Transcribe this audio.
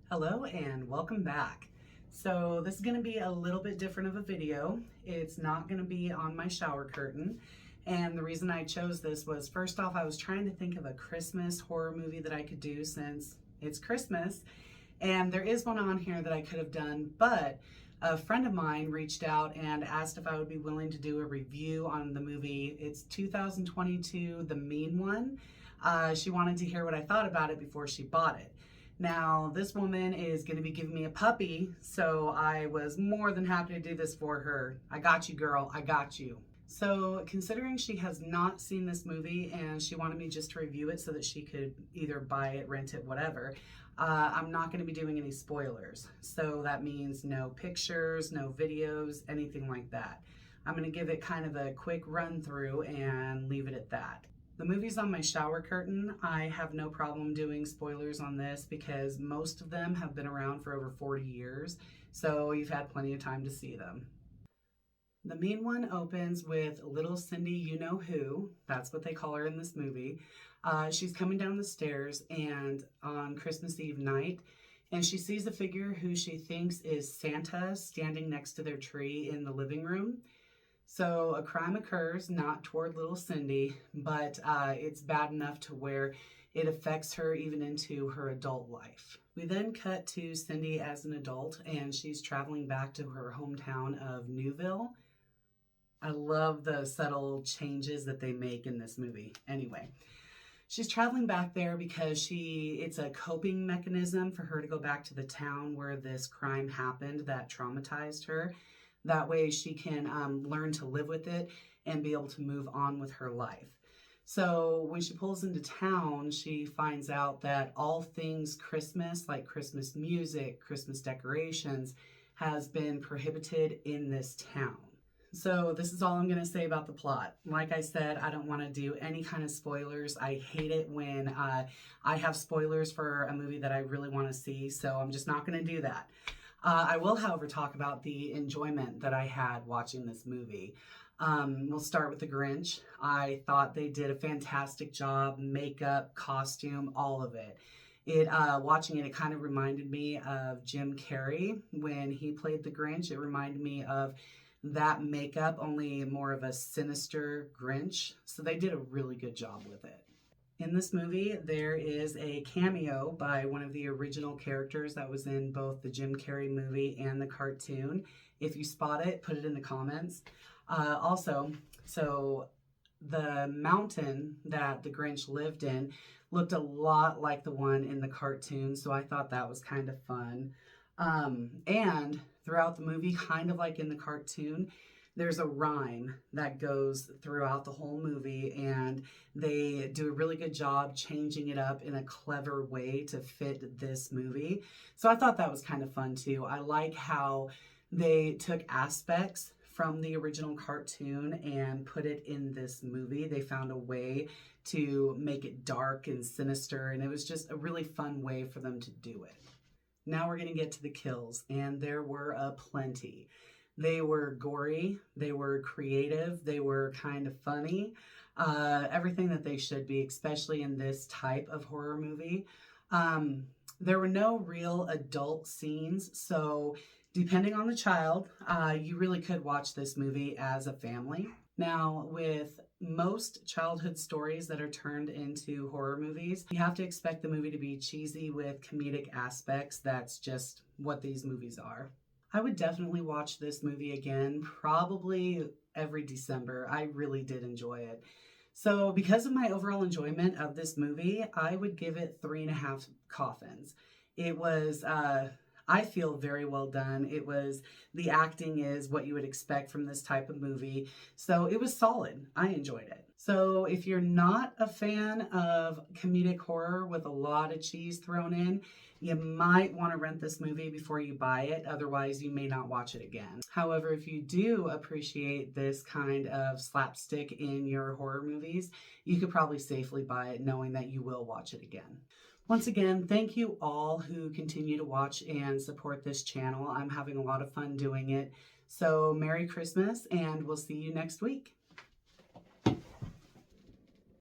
Hello and welcome back. So this is going to be a little bit different of a video. It's not going to be on my shower curtain. And the reason I chose this was, first off, I was trying to think of a Christmas horror movie that I could do since it's Christmas. And there is one on here that I could have done, but a friend of mine reached out and asked if I would be willing to do a review on the movie. It's 2022, The Mean One. She wanted to hear what I thought about it before she bought it. Now, this woman is going to be giving me a puppy, so I was more than happy to do this for her. I got you, girl. I got you. So, considering she has not seen this movie and she wanted me just to review it so that she could either buy it, rent it, whatever, I'm not going to be doing any spoilers. So that means no pictures, no videos, anything like that. I'm going to give it kind of a quick run through and leave it at that. The movie's on my shower curtain. I have no problem doing spoilers on this because most of them have been around for over 40 years, so you've had plenty of time to see them. The Mean One opens with little Cindy You-Know-Who. That's what they call her in this movie. She's coming down the stairs and on Christmas Eve night, and she sees a figure who she thinks is Santa standing next to their tree in the living room. So a crime occurs, not toward little Cindy, but it's bad enough to where it affects her even into her adult life. We then cut to Cindy as an adult, and she's traveling back to her hometown of Whoville. I love the subtle changes that they make in this movie. Anyway, she's traveling back there because it's a coping mechanism for her to go back to the town where this crime happened that traumatized her. That way she can learn to live with it and be able to move on with her life. So when she pulls into town, she finds out that all things Christmas, like Christmas music, Christmas decorations, has been prohibited in this town. So this is all I'm going to say about the plot. Like I said, I don't want to do any kind of spoilers. I hate it when I have spoilers for a movie that I really want to see, so I'm just not going to do that. I will, however, talk about the enjoyment that I had watching this movie. We'll start with The Grinch. I thought they did a fantastic job, makeup, costume, all of it. Watching it kind of reminded me of Jim Carrey when he played the Grinch. It reminded me of that makeup, only more of a sinister Grinch. So they did a really good job with it. In this movie, there is a cameo by one of the original characters that was in both the Jim Carrey movie and the cartoon. If you spot it, put it in the comments. So the mountain that the Grinch lived in looked a lot like the one in the cartoon, so I thought that was kind of fun. And throughout the movie, kind of like in the cartoon, there's a rhyme that goes throughout the whole movie, and they do a really good job changing it up in a clever way to fit this movie. So I thought that was kind of fun too. I like how they took aspects from the original cartoon and put it in this movie. They found a way to make it dark and sinister, and it was just a really fun way for them to do it. Now we're going to get to the kills, and there were a plenty. They were gory, they were creative, they were kind of funny, everything that they should be, especially in this type of horror movie. There were no real adult scenes, so depending on the child, you really could watch this movie as a family. Now, with most childhood stories that are turned into horror movies, you have to expect the movie to be cheesy with comedic aspects. That's just what these movies are. I would definitely watch this movie again, probably every December. I really did enjoy it. So because of my overall enjoyment of this movie, I would give it 3.5 coffins. It was, I feel, very well done. The acting is what you would expect from this type of movie. So it was solid. I enjoyed it. So if you're not a fan of comedic horror with a lot of cheese thrown in, you might want to rent this movie before you buy it. Otherwise, you may not watch it again. However, if you do appreciate this kind of slapstick in your horror movies, you could probably safely buy it knowing that you will watch it again. Once again, thank you all who continue to watch and support this channel. I'm having a lot of fun doing it. So Merry Christmas, and we'll see you next week.